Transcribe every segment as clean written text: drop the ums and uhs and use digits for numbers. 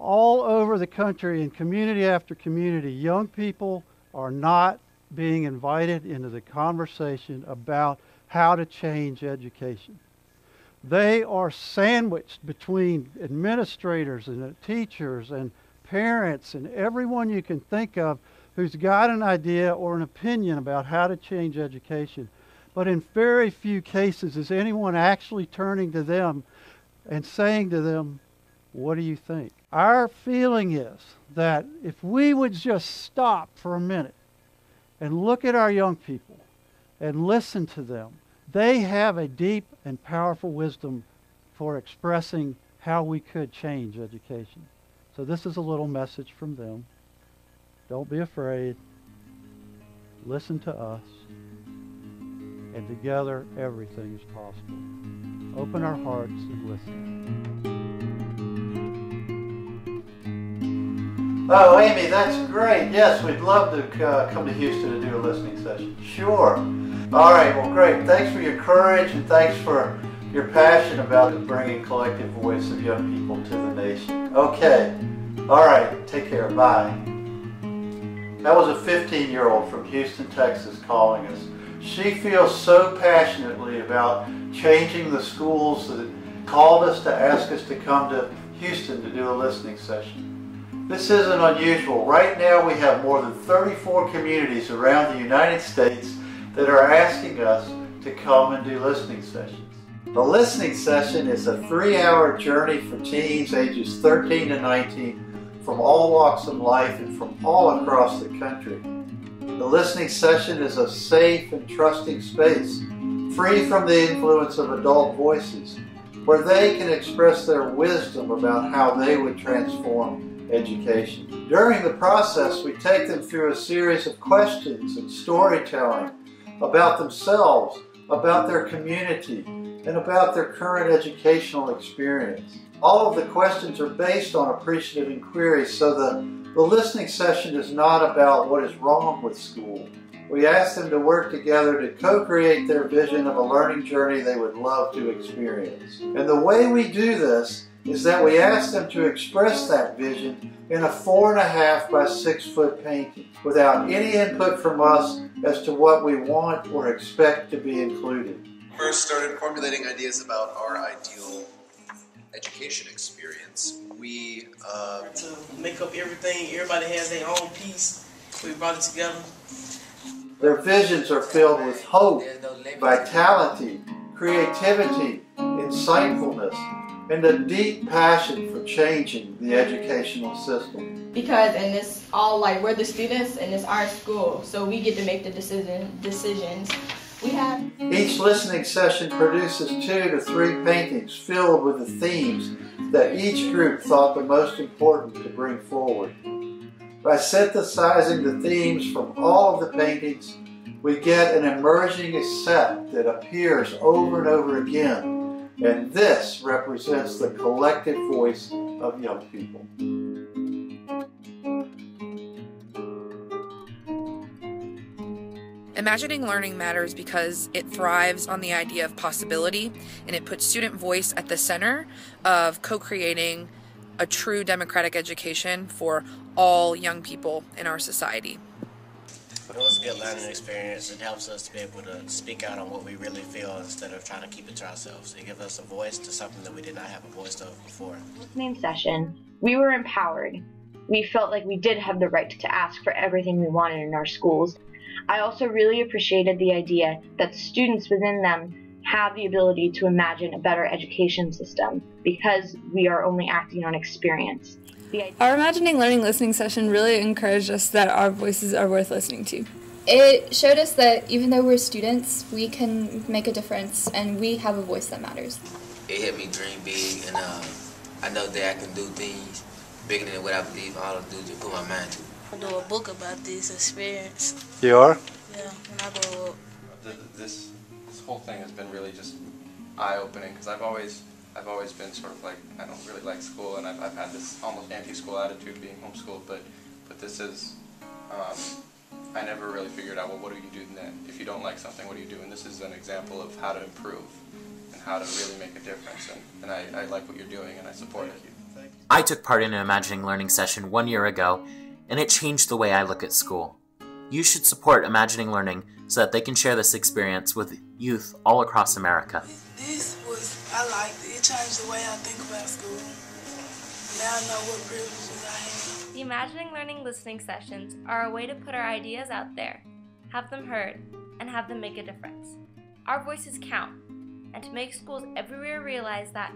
all over the country, in community after community, young people are not being invited into the conversation about how to change education. They are sandwiched between administrators and teachers and parents and everyone you can think of who's got an idea or an opinion about how to change education. But in very few cases is anyone actually turning to them and saying to them, what do you think? Our feeling is that if we would just stop for a minute and look at our young people and listen to them, they have a deep and powerful wisdom for expressing how we could change education. So this is a little message from them. Don't be afraid. Listen to us. And together, everything is possible. Open our hearts and listen. Oh, Amy, that's great. Yes, we'd love to come to Houston and do a listening session. Sure. All right, well, great. Thanks for your courage and thanks for your passion about bringing collective voice of young people to the nation. Okay. All right, take care. Bye. That was a 15-year-old from Houston, Texas calling us. She feels so passionately about changing the schools that it called us to ask us to come to Houston to do a listening session. This isn't unusual. Right now we have more than 34 communities around the United States that are asking us to come and do listening sessions. The listening session is a 3-hour journey for teens ages 13 to 19 from all walks of life and from all across the country. The listening session is a safe and trusting space, free from the influence of adult voices, where they can express their wisdom about how they would transform education. During the process, we take them through a series of questions and storytelling about themselves, about their community, and about their current educational experience. All of the questions are based on appreciative inquiry, so the listening session is not about what is wrong with school. We ask them to work together to co-create their vision of a learning journey they would love to experience. And the way we do this is that we ask them to express that vision in a 4.5 by 6 foot painting without any input from us as to what we want or expect to be included. First started formulating ideas about our ideal education experience. We to make up everything, everybody has their own piece. We brought it together. Their visions are filled with hope, vitality, creativity, insightfulness, and a deep passion for changing the educational system. Because in this, we're the students and it's our school, so we get to make the decisions. Each listening session produces 2 to 3 paintings filled with the themes that each group thought the most important to bring forward. By synthesizing the themes from all of the paintings, we get an emerging set that appears over and over again, and this represents the collective voice of young people. Imagining Learning matters because it thrives on the idea of possibility, and it puts student voice at the center of co-creating a true democratic education for all young people in our society. It was a good learning experience. It helps us to be able to speak out on what we really feel instead of trying to keep it to ourselves. It gives us a voice to something that we did not have a voice of before. Listening session, we were empowered. We felt like we did have the right to ask for everything we wanted in our schools. I also really appreciated the idea that students within them have the ability to imagine a better education system because we are only acting on experience. Our Imagining Learning listening session really encouraged us that our voices are worth listening to. It showed us that even though we're students, we can make a difference and we have a voice that matters. It helped me dream big, and I know that I can do things bigger than what I believe all I do to put my mind to. I'll do a book about this experience. You are? Yeah, when I grow up. This whole thing has been really just eye-opening because I've always been sort of like, I don't really like school, and I've had this almost anti-school attitude being homeschooled, but this is, I never really figured out, well, what do you do then? If you don't like something, what do you do? And this is an example of how to improve and how to really make a difference, and I like what you're doing, and I support you. Thank you. I took part in an Imagining Learning session 1 year ago, and it changed the way I look at school. You should support Imagining Learning so that they can share this experience with youth all across America. I liked it. It changed the way I think about school. Now I know what privileges I have. The Imagining Learning listening sessions are a way to put our ideas out there, have them heard, and have them make a difference. Our voices count, and to make schools everywhere realize that,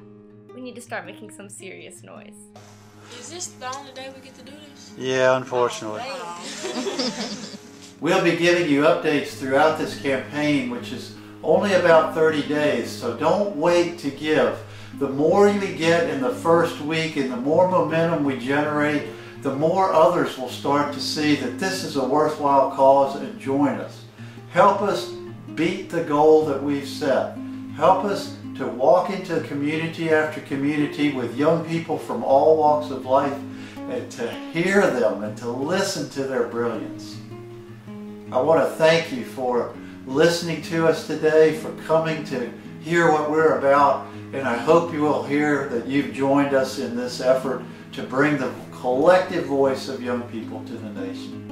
we need to start making some serious noise. Is this the only day we get to do this? Yeah, unfortunately. We'll be giving you updates throughout this campaign, which is only about 30 days, so don't wait to give. The more we get in the first week and the more momentum we generate, the more others will start to see that this is a worthwhile cause and join us. Help us beat the goal that we've set. Help us to walk into community after community with young people from all walks of life and to hear them and to listen to their brilliance. I want to thank you for listening to us today, for coming to hear what we're about, and I hope you will hear that you've joined us in this effort to bring the collective voice of young people to the nation.